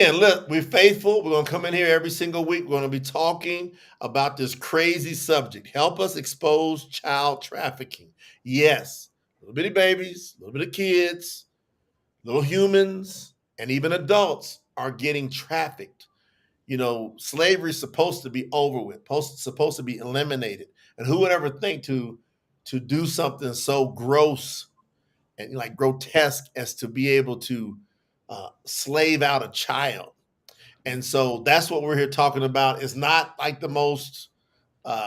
And look, we're faithful. We're going to come in here every single week. We're going to be talking about this crazy subject. Help us expose child trafficking. Yes, little bitty babies, little bit of kids, little humans, and even adults are getting trafficked. You know, slavery is supposed to be over with, supposed to be eliminated. And who would ever think to do something so gross and like grotesque as to be able to slave out a child? And so that's what we're here talking about. It's not like the most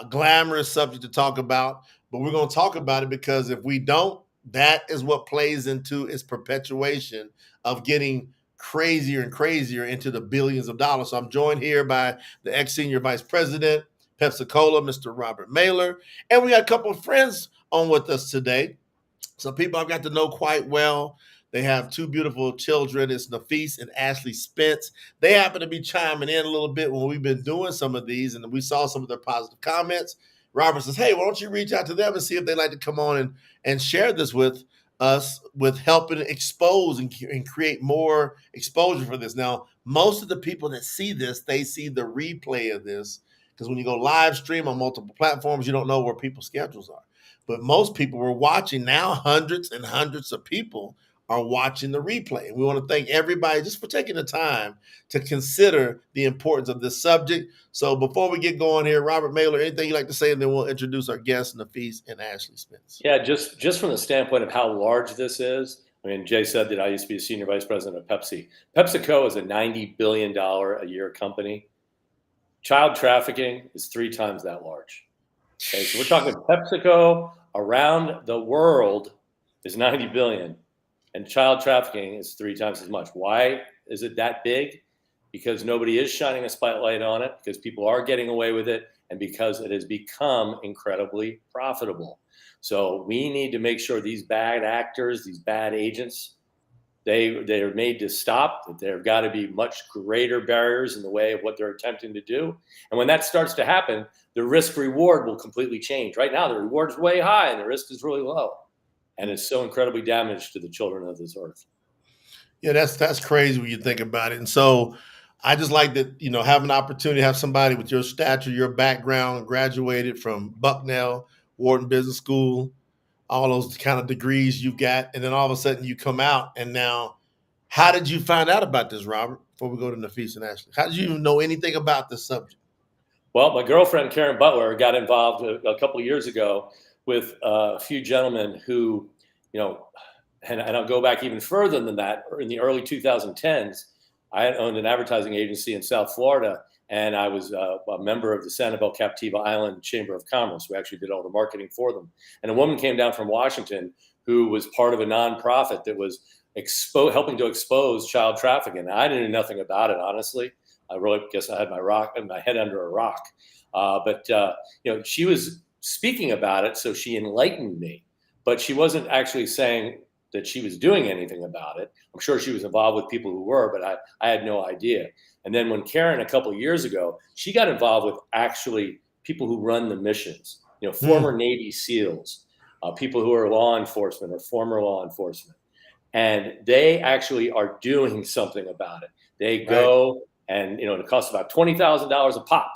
glamorous subject to talk about, but we're going to talk about it because if we don't, that is what plays into its perpetuation of getting crazier and crazier into the billions of dollars. So I'm joined here by the ex-senior vice president, Pepsi Cola, Mr. Robert Mailer. And we got a couple of friends on with us today. Some people I've got to know quite well. They have two beautiful children. It's Nafise and Ashley Spence. They happen to be chiming in a little bit when we've been doing some of these, and we saw some of their positive comments. Robert says, hey, why don't you reach out to them and see if they'd like to come on and share this with us, with helping expose and create more exposure for this. Now, most of the people that see this, they see the replay of this, because when you go live stream on multiple platforms, you don't know where people's schedules are. But most people were watching. Now hundreds and hundreds of people are watching the replay. And we want to thank everybody just for taking the time to consider the importance of this subject. So before we get going here, Robert Mailer, anything you'd like to say, and then we'll introduce our guests, Nafise and Ashley Spence. Yeah, just from the standpoint of how large this is. I mean, Jay said that I used to be a senior vice president of Pepsi. PepsiCo is a $90 billion a year company. Child trafficking is 3 times that large. Okay, so we're talking PepsiCo around the world is 90 billion, and child trafficking is 3 times as much. Why is it that big? Because nobody is shining a spotlight on it, because people are getting away with it, and because it has become incredibly profitable. So we need to make sure these bad actors, these bad agents, they are made to stop, that there have got to be much greater barriers in the way of what they're attempting to do. And when that starts to happen, the risk reward will completely change. Right now, the reward is way high and the risk is really low. And it's so incredibly damaged to the children of this earth. Yeah, that's crazy when you think about it. And so I just like that, have an opportunity to have somebody with your stature, your background, graduated from Bucknell, Wharton Business School, all those kind of degrees you've got, and then all of a sudden you come out. And now, how did you find out about this, Robert? Before we go to Nafise and Ashley, how did you even know anything about this subject? Well, my girlfriend Karen Butler got involved a couple of years ago with a few gentlemen who, and I'll go back even further than that. In the early 2010s, I owned an advertising agency in South Florida, and I was a member of the Sanibel Captiva Island Chamber of Commerce. We actually did all the marketing for them. And a woman came down from Washington who was part of a nonprofit that was helping to expose child trafficking. I didn't know nothing about it, honestly. I really guess I had my head under a rock. But she was speaking about it, so she enlightened me. But she wasn't actually saying that she was doing anything about it. I'm sure she was involved with people who were, but I had no idea. And then when Karen, a couple of years ago, she got involved with actually people who run the missions, former Navy SEALs, people who are law enforcement or former law enforcement. And they actually are doing something about it. They go and, it costs about $20,000 a pop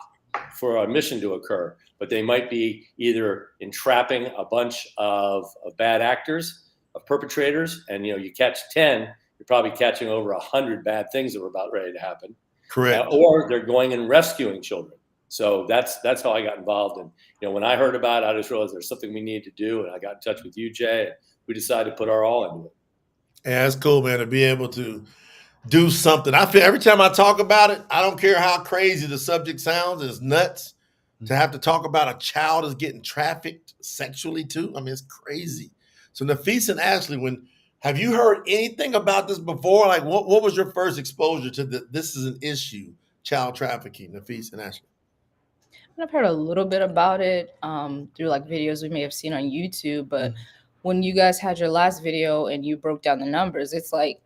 for a mission to occur, but they might be either entrapping a bunch of bad actors, of perpetrators, and you catch 10, you're probably catching over 100 bad things that were about ready to happen. Correct. Or they're going and rescuing children. So that's how I got involved. And when I heard about it, I just realized there's something we need to do, and I got in touch with you, Jay, and we decided to put our all into it. Yeah, it's cool, man, to be able to do something. I feel every time I talk about it, I don't care how crazy the subject sounds, it's nuts to have to talk about a child is getting trafficked sexually too. I mean, it's crazy. So Nafise and Ashley, have you heard anything about this before? Like what was your first exposure to this is an issue, child trafficking, Nafise and Ashley? I've heard a little bit about it through like videos we may have seen on YouTube, but when you guys had your last video and you broke down the numbers, it's like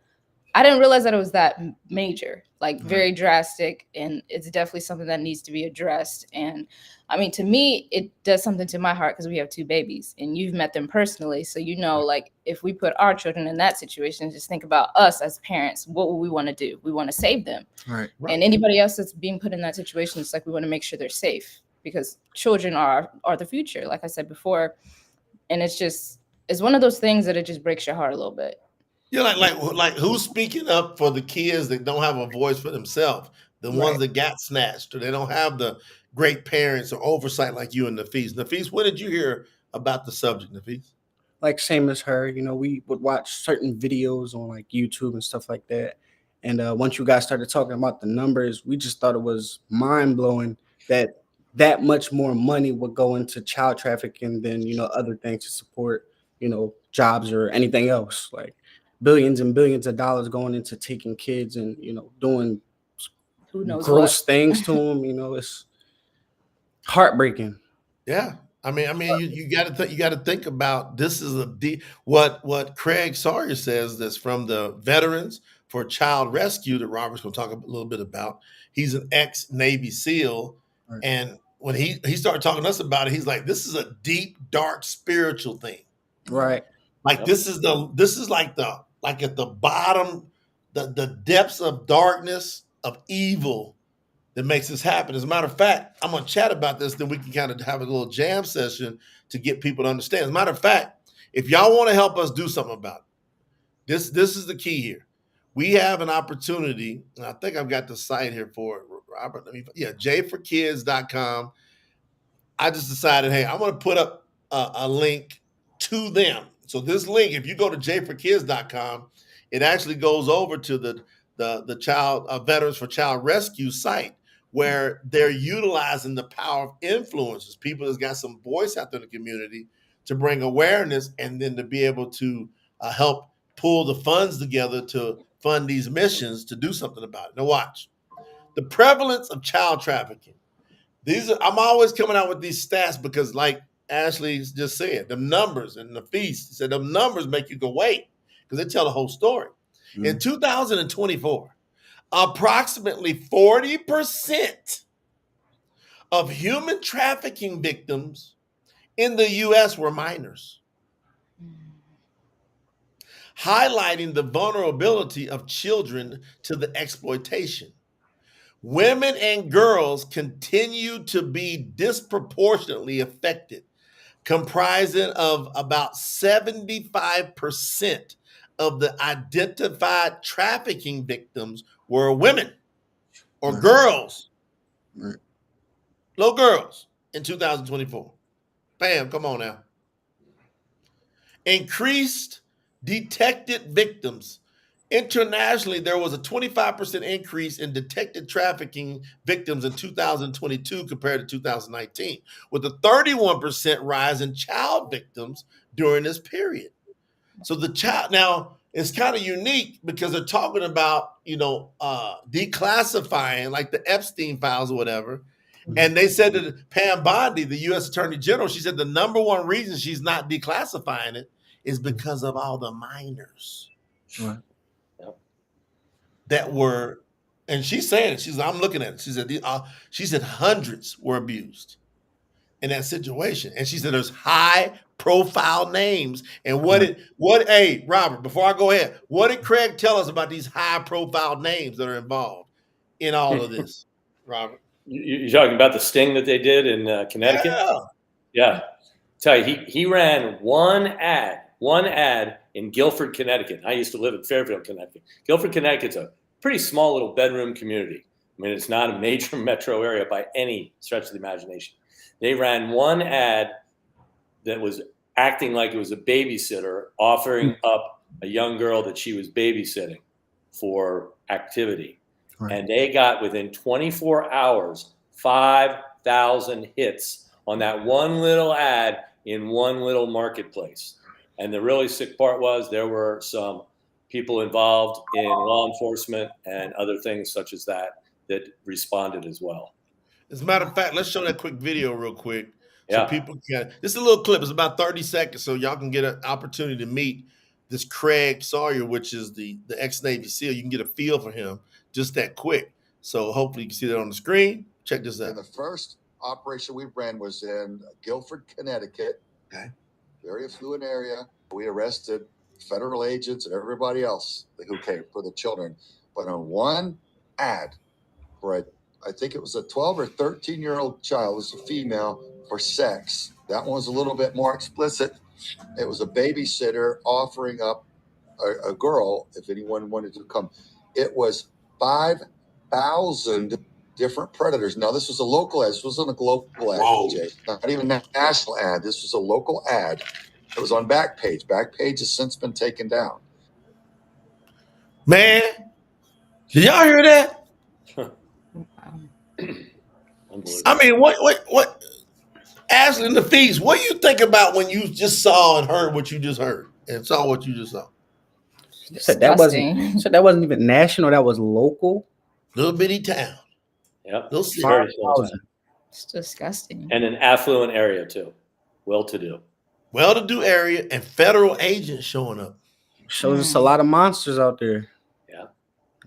I didn't realize that it was that major, like Right. very drastic, and it's definitely something that needs to be addressed. And I mean, to me, it does something to my heart because we have two babies, and you've met them personally, so you know, Right. like if we put our children in that situation, just think about us as parents. What would we want to do? We want to save them, Right. and anybody else that's being put in that situation, it's like we want to make sure they're safe because children are the future, like I said before, and it's one of those things that it just breaks your heart a little bit. Yeah, like who's speaking up for the kids that don't have a voice for themselves, the ones Right. that got snatched, or they don't have the great parents or oversight like you and Nafis. Nafis, when did you hear about the subject, Nafis? Like same as her, we would watch certain videos on like YouTube and stuff like that. And once you guys started talking about the numbers, we just thought it was mind blowing that that much more money would go into child trafficking than other things to support jobs or anything else. Like billions and billions of dollars going into taking kids and doing Who knows what? gross things to them. It's heartbreaking. Yeah. You got to think about this is what Craig Sawyer says that's from the Veterans for Child Rescue that Robert's going to talk a little bit about. He's an ex Navy SEAL, Right. and when he started talking to us about it, he's like, "This is a deep, dark, spiritual thing. Right. Like Yep. this is like at the bottom, the depths of darkness of evil that makes this happen. As a matter of fact, I'm gonna chat about this, then we can kind of have a little jam session to get people to understand. As a matter of fact, if y'all want to help us do something about it, this is the key here. We have an opportunity, and I think I've got the site here for it, Robert. jforkids.com. I just decided, hey, I'm going to put up a link to them. So this link, if you go to jforkids.com, it actually goes over to the child Veterans for Child Rescue site where they're utilizing the power of influencers, people that's got some voice out there in the community to bring awareness and then to be able to help pull the funds together to fund these missions to do something about it. Now watch. The prevalence of child trafficking. I'm always coming out with these stats because, like Ashley just said, the numbers and the feast said the numbers make you go wait because they tell the whole story. In 2024, approximately 40% of human trafficking victims in the U.S. were minors, highlighting the vulnerability of children to the exploitation. Women and girls continue to be disproportionately affected, comprising of about 75% of the identified trafficking victims were women or Right. girls, Right. little girls in 2024. Bam, come on now. Increased detected victims. Internationally, there was a 25% increase in detected trafficking victims in 2022 compared to 2019, with a 31% rise in child victims during this period. So the child now it's kind of unique because they're talking about declassifying like the Epstein files or whatever. And they said that Pam Bondi, the U.S. Attorney General, she said the number one reason she's not declassifying it is because of all the minors Right. Yep. that were, and she's saying it. I'm looking at it. She said hundreds were abused in that situation, and she said there's high profile names. And hey Robert, before I go ahead, what did Craig tell us about these high profile names that are involved in all of this, Robert? You're talking about the sting that they did in Connecticut? Yeah. Yeah. Tell you, he ran one ad in Guilford, Connecticut. I used to live in Fairfield, Connecticut. Guilford, Connecticut's a pretty small little bedroom community. I mean, it's not a major metro area by any stretch of the imagination. They ran one ad that was acting like it was a babysitter, offering up a young girl that she was babysitting for activity. Right. And they got within 24 hours 5,000 hits on that one little ad in one little marketplace. And the really sick part was there were some people involved in law enforcement and other things such as that responded as well. As a matter of fact, let's show that quick video real quick so Yeah. people can. This is a little clip. It's about 30 seconds, so y'all can get an opportunity to meet this Craig Sawyer, which is the ex-Navy SEAL. You can get a feel for him just that quick. So hopefully you can see that on the screen. Check this out. And the first operation we ran was in Guilford, Connecticut. Okay. Very affluent area. We arrested federal agents and everybody else who came for the children. But on one ad for I think it was a 12 or 13-year-old child, it was a female, for sex. That one was a little bit more explicit. It was a babysitter offering up a girl if anyone wanted to come. It was 5,000 different predators. Now, this was a local ad. This wasn't a global ad, Jay. Not even a national ad. This was a local ad. It was on Backpage. Backpage has since been taken down. Man, did y'all hear that? I mean, what? Ashley and the Feast, what do you think about when you just saw and heard what you just heard and saw what you just saw? Said that wasn't even national. That was local. Little bitty town. Yep. Little city. It's disgusting. And an affluent area too. Well-to-do. Well-to-do area and federal agents showing up. Shows us a lot of monsters out there. Yeah.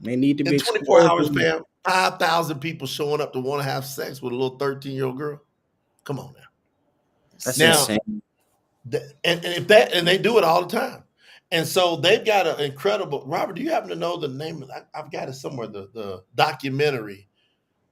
They need to be in 24 hours, fam. 5,000 people showing up to want to have sex with a little 13-year-old girl. Come on now. That's now, insane. And they do it all the time. And so they've got an incredible. Robert, do you happen to know the name of? I've got it somewhere. The documentary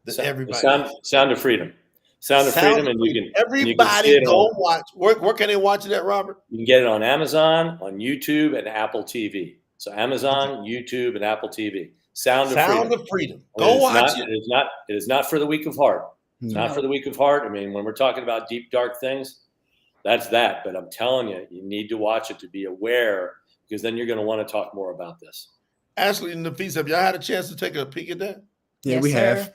that everybody. Sound of Freedom. Sound of Freedom, and you can everybody go watch. Where can they watch it at, Robert? You can get it on Amazon, on YouTube, and Apple TV. So Amazon, YouTube, and Apple TV. Sound of Freedom. Go watch it. It is not for the weak of heart. It's not for the weak of heart. I mean, when we're talking about deep, dark things, that's that. But I'm telling you, you need to watch it to be aware, because then you're going to want to talk more about this. Ashley and Nafisa, have y'all had a chance to take a peek at that? Yeah, we have.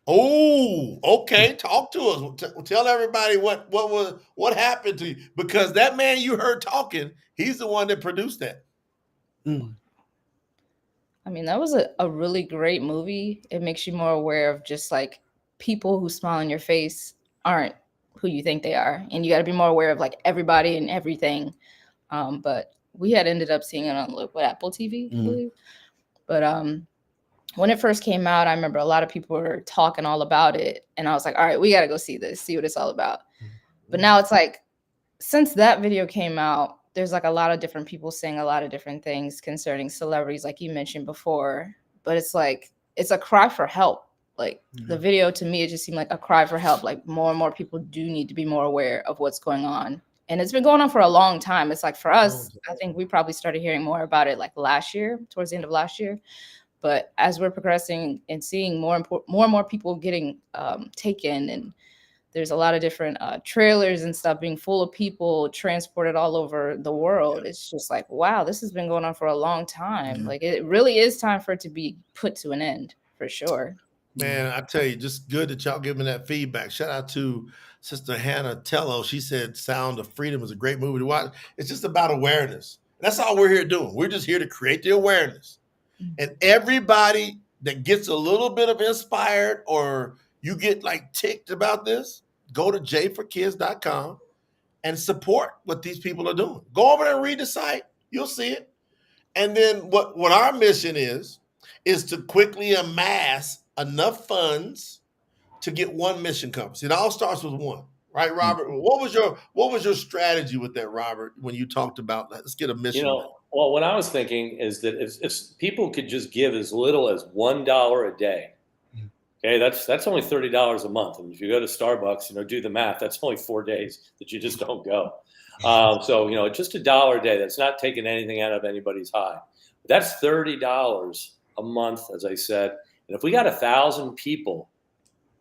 Oh, okay. Talk to us. Tell everybody what happened to you, because that man you heard talking, he's the one that produced that. I mean, that was a really great movie. It makes you more aware of just like people who smile in your face aren't who you think they are. And you got to be more aware of like everybody and everything. But we had ended up seeing it on Apple TV, I believe. But when it first came out, I remember a lot of people were talking all about it. And I was like, all right, we got to go see this, see what it's all about. But now it's like, since that video came out, there's like a lot of different people saying a lot of different things concerning celebrities, like you mentioned before. But it's like, it's a cry for help. Like the video, to me, it just seemed like a cry for help. Like more and more people do need to be more aware of what's going on. And it's been going on for a long time. It's like for us, I think we probably started hearing more about it like last year, towards the end of last year. But as we're progressing and seeing more and more people getting taken, and there's a lot of different trailers and stuff being full of people transported all over the world. It's just like, wow, this has been going on for a long time. Like it really is time for it to be put to an end, for sure. Man, I tell you, just good that y'all giving that feedback. Shout out to Sister Hannah Tello. She said Sound of Freedom is a great movie to watch. It's just about awareness. That's all we're here doing. We're just here to create the awareness. And everybody that gets a little bit of inspired, or you get like ticked about this, go to jforkids.com and support what these people are doing. Go over there and read the site. You'll see it. And then what our mission is to quickly amass enough funds to get one mission covered. See, it all starts with one, right, Robert? What was your strategy with that, Robert, when you talked about let's get a mission? Well, what I was thinking is that if people could just give as little as $1 a day, okay, that's only $30 a month. And if you go to Starbucks, do the math, that's only 4 days that you just don't go. So, just $1 a day, that's not taking anything out of anybody's high. But that's $30 a month, as I said. And if we got 1,000 people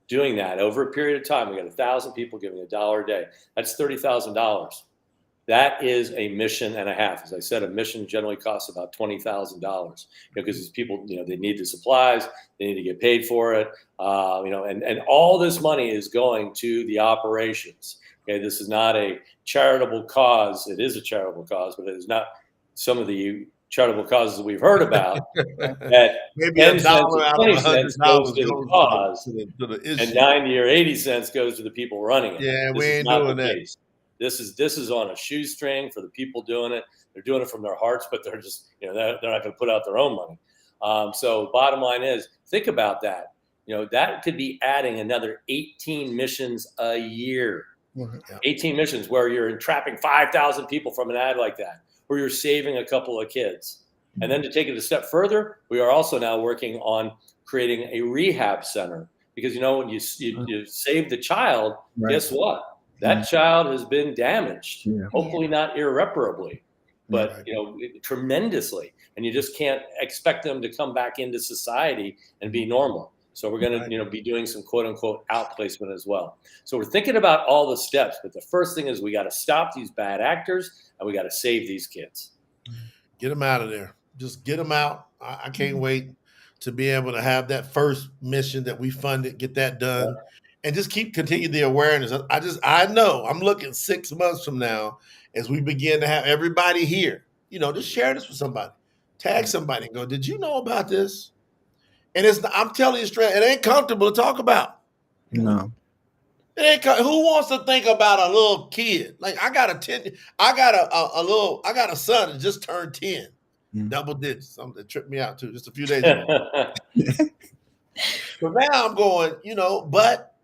doing that over a period of time, we got 1,000 people giving $1 a day, that's $30,000. That is a mission and a half. As I said, a mission generally costs about $20,000, because these people, they need the supplies, they need to get paid for it, and all this money is going to the operations. Okay, this is not a charitable cause. It is a charitable cause, but it is not some of the charitable causes that we've heard about. That maybe $10 $1 or out 20 of cents goes to the cause, to the issue. and 90 or 80 cents goes to the people running it. Yeah, This we is ain't not doing the that. case. This is on a shoestring for the people doing it. They're doing it from their hearts, but they're just, they're not going to put out their own money. So bottom line is, think about that. That could be adding another 18 missions a year. 18 missions where you're trapping 5,000 people from an ad like that, where you're saving a couple of kids. And then to take it a step further, we are also now working on creating a rehab center, because when you save the child, guess what? That child has been damaged, hopefully not irreparably, but tremendously, and you just can't expect them to come back into society and be normal. So we're going to be doing some quote unquote outplacement as well. So we're thinking about all the steps, but the first thing is we got to stop these bad actors and we got to save these kids. Get them out of there. Just get them out. I can't wait to be able to have that first mission that we funded, get that done, and just continue the awareness. I know I'm looking 6 months from now as we begin to have everybody here, just share this with somebody, tag somebody and go, did you know about this? And I'm telling you straight, it ain't comfortable to talk about. No. It ain't. Who wants to think about a little kid? Like I got a son that just turned 10, double digits. Something that tripped me out too, just a few days ago. So now I'm going, but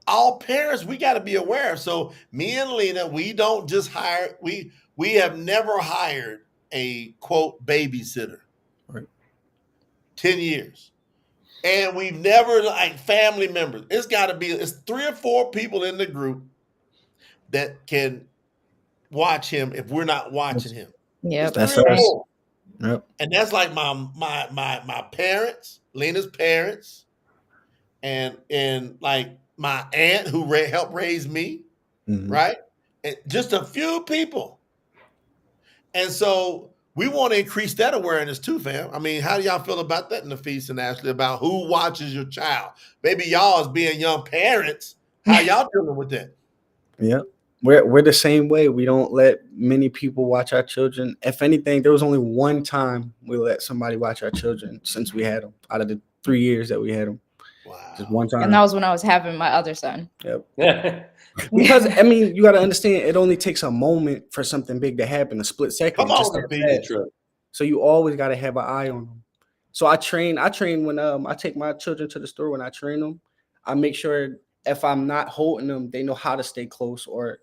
all parents, we got to be aware. So me and Lena, we don't just hire, we have never hired a quote babysitter. Right. 10 years. And we've never, like, family members. It's 3 or 4 people in the group that can watch him if we're not watching him. Yeah, that's us. Yep. And that's like my parents, Lena's parents, and like my aunt who helped raise me, right? And just a few people. And so we want to increase that awareness too, fam. I mean, how do y'all feel about that in the feast and Ashley, about who watches your child? Maybe y'all as being young parents, how y'all dealing with that? Yeah. We're the same way. We don't let many people watch our children. If anything, there was only one time we let somebody watch our children since we had them, out of the 3 years that we had them. Wow. Just one time. And that was when I was having my other son. Yep. Because, I mean, you got to understand, it only takes a moment for something big to happen, a split second. Come on, like so you always got to have an eye on them. So I train when I take my children to the store. When I train them, I make sure if I'm not holding them, they know how to stay close or,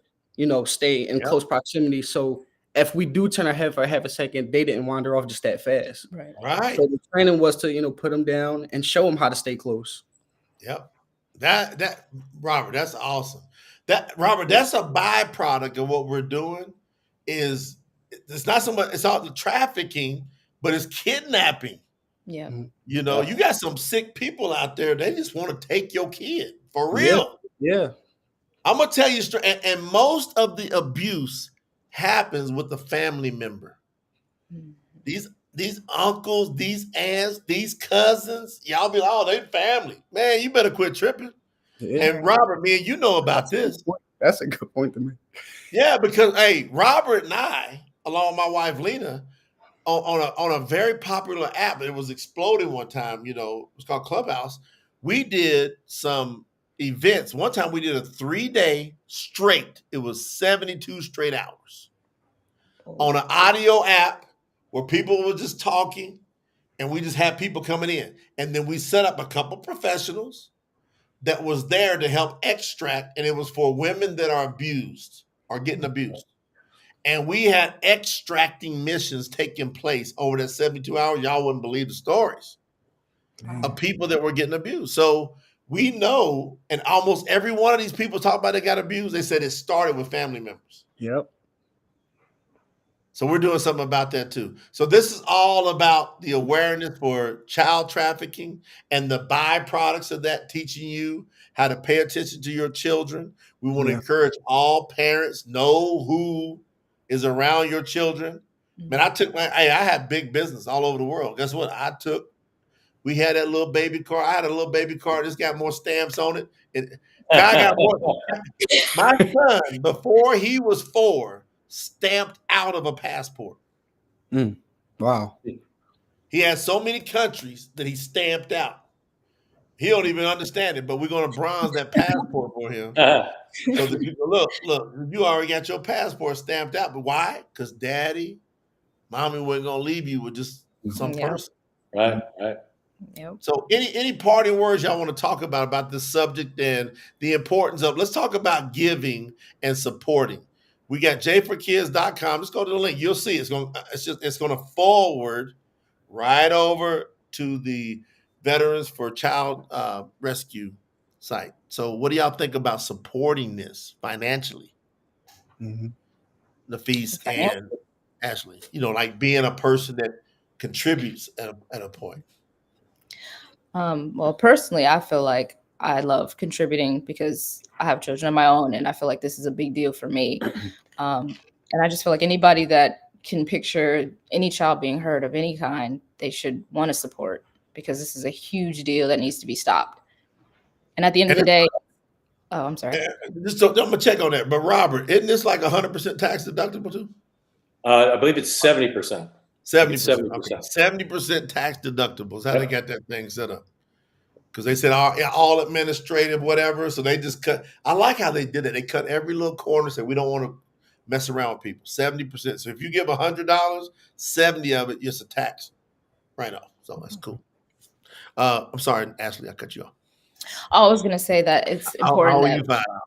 stay in close proximity. So if we do turn our head for half a second, they didn't wander off just that fast. Right. So the training was to, put them down and show them how to stay close. Yep. That Robert, that's awesome. That's a byproduct of what we're doing. It's not so much, it's all the trafficking, but it's kidnapping. Yeah. You got some sick people out there. They just want to take your kid for real. Yeah. I'm gonna tell you straight, and most of the abuse happens with the family member. These uncles, these aunts, these cousins, y'all be like, oh, they family. Man, you better quit tripping. Yeah. And Robert, me and you know about this. That's a good point to me. Yeah, because Robert and I, along with my wife Lena, on a very popular app, it was exploding one time. It was called Clubhouse. We did some events. One time we did a 3-day straight. It was 72 straight hours on an audio app where people were just talking, and we just had people coming in, and then we set up a couple professionals that was there to help extract, and it was for women that are abused or getting abused. And we had extracting missions taking place over that 72 hours. Y'all wouldn't believe the stories of people that were getting abused. So we know, and almost every one of these people talk about they got abused, they said it started with family members. Yep. So we're doing something about that too. So this is all about the awareness for child trafficking and the byproducts of that, teaching you how to pay attention to your children. We want to encourage all parents, know who is around your children. Man, I had big business all over the world. Guess what? We had that little baby car. I had a little baby car. This got more stamps on it. I got more. My son, before he was 4, stamped out of a passport. Wow. He has so many countries that he stamped out. He don't even understand it, but we're going to bronze that passport for him. So the people, look, you already got your passport stamped out. But why? Because daddy mommy wasn't gonna leave you with just some Yep. person. Right. Yep. So any parting words y'all want to talk about this subject and the importance of, let's talk about giving and supporting. We got jforkids.com. Let's go to the link. You'll see it's going to forward right over to the Veterans for Child Rescue site. So what do y'all think about supporting this financially? Nafis and Ashley, like being a person that contributes at a point. Well, personally, I feel like I love contributing because I have children of my own, and I feel like this is a big deal for me. And I just feel like anybody that can picture any child being hurt of any kind, they should want to support, because this is a huge deal that needs to be stopped. And at the end of the day, oh, I'm sorry. I'm gonna check on that. But Robert, isn't this like 100% tax deductible too? I believe it's 70%. 70%. 70% tax deductibles. How they got that thing set up? Because they said all administrative, whatever. So they just cut. I like how they did it. They cut every little corner. Said we don't want to mess around with people. 70%. So if you give $100, 70 of it is a tax right off. So that's cool. I'm sorry, Ashley, I cut you off. I was gonna say that it's important. How you find out?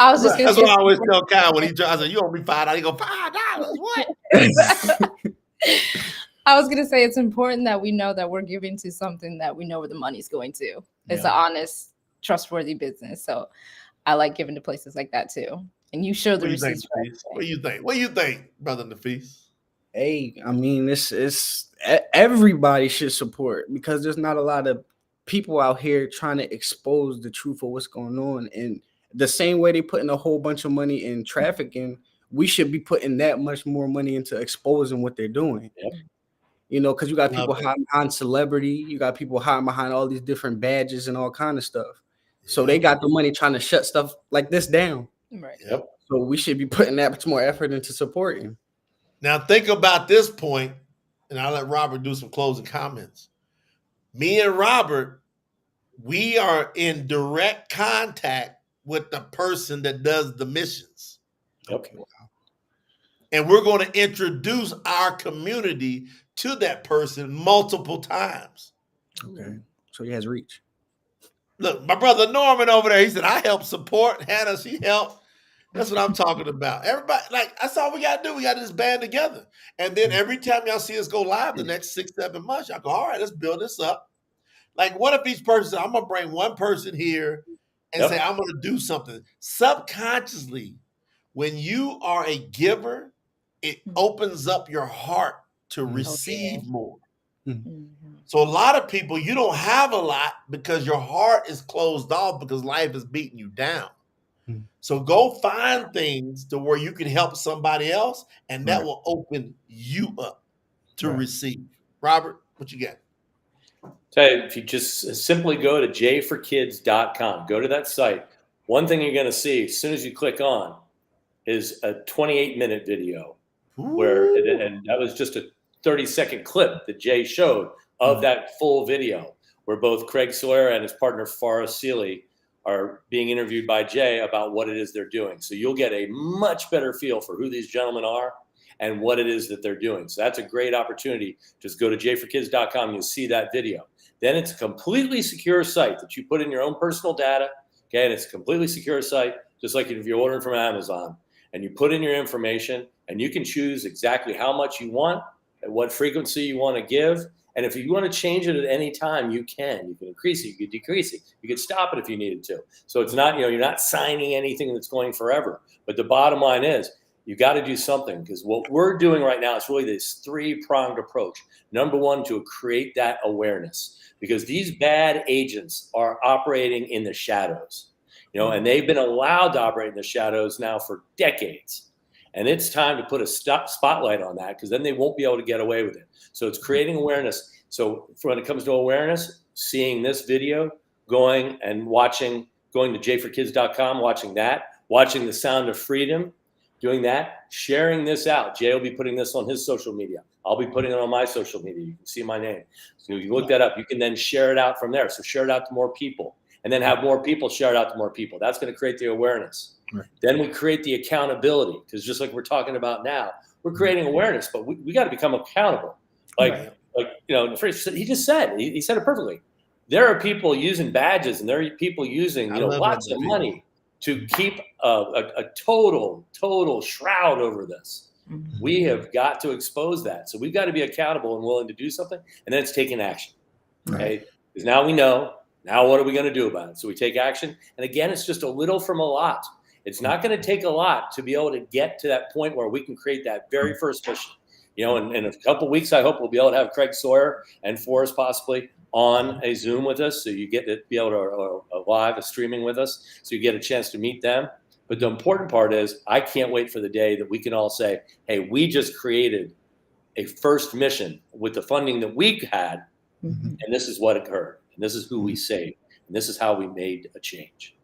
I was just gonna That's say, what I always tell Kyle when he drives. I said, "You owe me $5." He go, $5. What? I was gonna say it's important that we know that we're giving to something that we know where the money's going to. It's an honest, trustworthy business. So I like giving to places like that too. And you show the receipts. What do you think? What do you think, Brother Nafis? Hey, I mean, it's everybody should support, because there's not a lot of people out here trying to expose the truth of what's going on. And the same way they put in a whole bunch of money in trafficking, we should be putting that much more money into exposing what they're doing. Yep. Because you got people hiding behind celebrity, you got people hiding behind all these different badges and all kind of stuff. So they got the money trying to shut stuff like this down. Right. Yep. So we should be putting that much more effort into supporting. Now think about this point, and I'll let Robert do some closing comments. Me and Robert, we are in direct contact with the person that does the missions. Okay. Wow. And we're going to introduce our community to that person multiple times. Okay. So he has reach. Look, my brother Norman over there, he said, I help support. Hannah, she helped. That's what I'm talking about. Everybody, that's all we got to do. We got to just band together. And then every time y'all see us go live the next 6-7 months, y'all go, all right, let's build this up. Like, what if each person, I'm going to bring one person here and say, I'm going to do something. Subconsciously, when you are a giver, it opens up your heart to receive more. So a lot of people, you don't have a lot because your heart is closed off because life is beating you down. So go find things to where you can help somebody else, and that will open you up to receive. Robert, what you got? Tell you, if you just simply go to jforkids.com, go to that site, one thing you're going to see as soon as you click on is a 28-minute video and that was just a 30-second clip that Jay showed of that full video, where both Craig Solera and his partner Farah Sealy are being interviewed by Jay about what it is they're doing. So you'll get a much better feel for who these gentlemen are and what it is that they're doing. So that's a great opportunity. Just go to jforkids.com, you'll see that video. Then it's a completely secure site that you put in your own personal data. Okay, and it's a completely secure site, just like if you're ordering from Amazon. And you put in your information, and you can choose exactly how much you want, at what frequency you want to give. And if you want to change it at any time, you can. You can increase it, you can decrease it, you can stop it if you needed to. So it's not, you're not signing anything that's going forever. But the bottom line is, you got to do something, because what we're doing right now is really this three-pronged approach. Number one, to create that awareness, because these bad agents are operating in the shadows, and they've been allowed to operate in the shadows now for decades. And it's time to put a spotlight on that, because then they won't be able to get away with it. So it's creating awareness. So when it comes to awareness, seeing this video, going to jforkids.com, watching The Sound of Freedom, doing that, sharing this out. Jay will be putting this on his social media. I'll be putting it on my social media. You can see my name. So you look that up. You can then share it out from there. So share it out to more people. and then have more people share it out to more people. That's going to create the awareness. Right. Then we create the accountability, because just like we're talking about now, we're creating awareness, but we got to become accountable. Like he just said, he said it perfectly. There are people using badges, and there are people using lots of money to keep a total shroud over this. We have got to expose that. So we've got to be accountable and willing to do something, and then it's taking action. Okay, because now we know. Now what are we going to do about it? So we take action, and again, it's just a little from a lot. It's not going to take a lot to be able to get to that point where we can create that very first mission. In a couple of weeks, I hope we'll be able to have Craig Sawyer and Forrest possibly on a Zoom with us, so you get to be able to live streaming with us, so you get a chance to meet them. But the important part is, I can't wait for the day that we can all say, hey, we just created a first mission with the funding that we had, and this is what occurred, and this is who we saved, and this is how we made a change.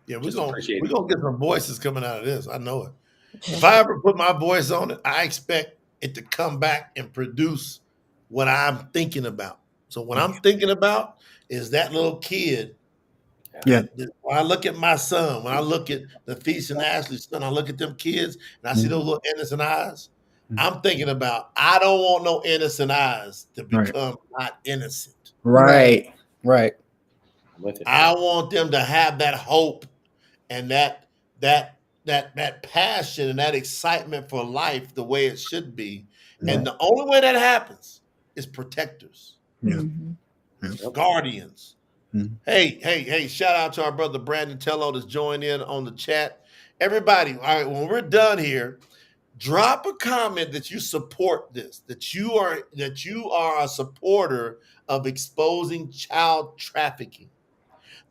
Yeah, we're gonna get some voices coming out of this. I know it. If I ever put my voice on it, I expect it to come back and produce what I'm thinking about. So what I'm thinking about is that little kid. Yeah. When I look at my son, when I look at the Feast and Ashley's son, I look at them kids and I see those little innocent eyes. I'm thinking about, I don't want no innocent eyes to become not innocent. Right. I want them to have that hope and that passion and that excitement for life the way it should be. And the only way that happens is protectors, guardians. Hey, shout out to our brother Brandon Tello that's joined in on the chat. Everybody, all right, when we're done here, drop a comment that you support this, that you are a supporter of exposing child trafficking,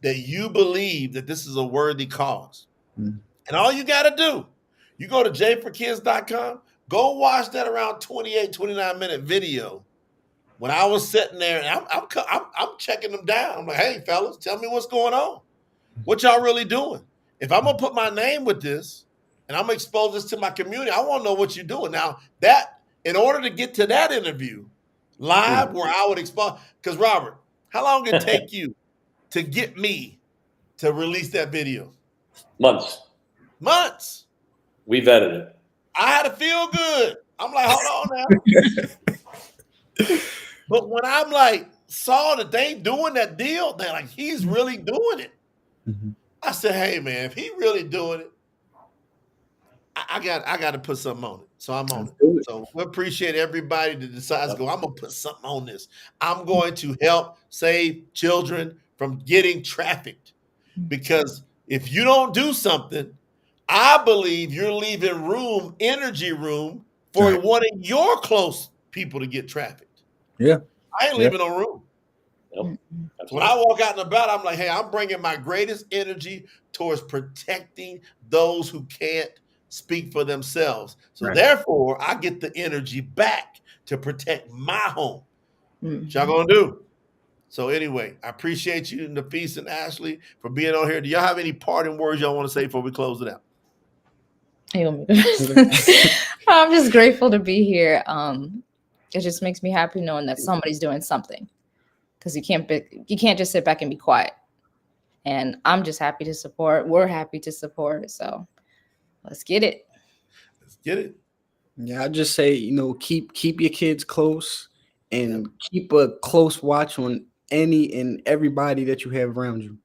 that you believe that this is a worthy cause. And all you got to do, you go to jforkids.com, go watch that around 28, 29-minute video. When I was sitting there, and I'm checking them down. I'm like, hey, fellas, tell me what's going on. What y'all really doing? If I'm going to put my name with this and I'm going to expose this to my community, I want to know what you're doing. Now, in order to get to that interview live where I would expose, because Robert, how long did it take you to get me to release that video? Months. We vetted it. I had to feel good. I'm like, hold on now. But when I'm like, saw that they doing that deal, they're like, he's really doing it. I said, hey man, if he really doing it, I got to put something on it. So I'm on it. So we appreciate everybody that decides to go, I'm going to put something on this. I'm going to help save children from getting trafficked. Because if you don't do something, I believe you're leaving energy room for wanting your close people to get trafficked. Yeah. I ain't leaving no room. Nope. When I walk out and about, I'm like, hey, I'm bringing my greatest energy towards protecting those who can't speak for themselves. So therefore, I get the energy back to protect my home. What y'all gonna do? So anyway, I appreciate you, Nafisa and Ashley, for being on here. Do y'all have any parting words y'all want to say before we close it out? I'm just grateful to be here. It just makes me happy knowing that somebody's doing something, because you can't just sit back and be quiet. And I'm just happy to support. We're happy to support. So let's get it. Let's get it. Yeah, I just say, keep your kids close and keep a close watch on any and everybody that you have around you.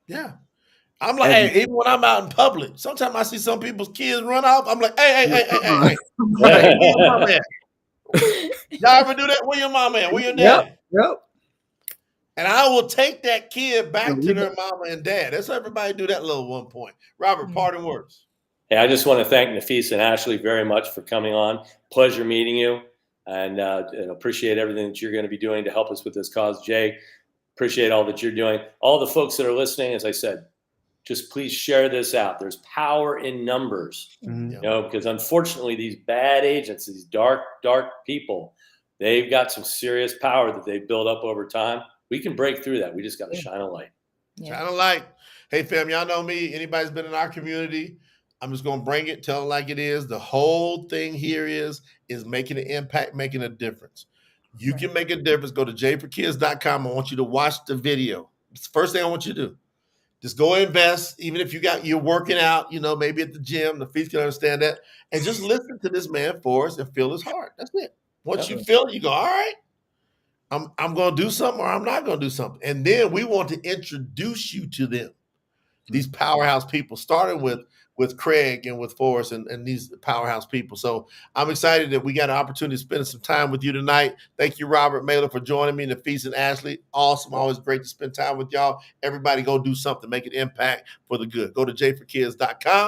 Yeah. I'm like, hey, even when I'm out in public, sometimes I see some people's kids run off. I'm like, hey. Where your mama at? Y'all ever do that? Where your mama at? Where your daddy? Yep. And I will take that kid back to their mama and dad. That's how everybody do that little one point. Robert, parting words. Hey, I just want to thank Nafisa and Ashley very much for coming on. Pleasure meeting you, and appreciate everything that you're going to be doing to help us with this cause. Jay, appreciate all that you're doing. All the folks that are listening, as I said, just please share this out. There's power in numbers, because unfortunately these bad agents, these dark people, they've got some serious power that they've built up over time. We can break through that. We just got to shine a light. Shine a light. Hey fam, y'all know me. Anybody's been in our community, I'm just going to bring it, tell it like it is. The whole thing here is making an impact, making a difference. You can make a difference. Go to jforkids.com. I want you to watch the video. It's the first thing I want you to do. Just go invest, even if you're working out, maybe at the gym. The feet can understand that, and just listen to this man Forrest and feel his heart. That's it. Once you feel it, you go, all right, I'm going to do something, or I'm not going to do something. And then we want to introduce you to them, these powerhouse people, starting with Craig and with Forrest and these powerhouse people. So I'm excited that we got an opportunity to spend some time with you tonight. Thank you, Robert Mailer, for joining me, Nafisa and Ashley. Awesome. Always great to spend time with y'all. Everybody go do something, make an impact for the good. Go to jforkids.com.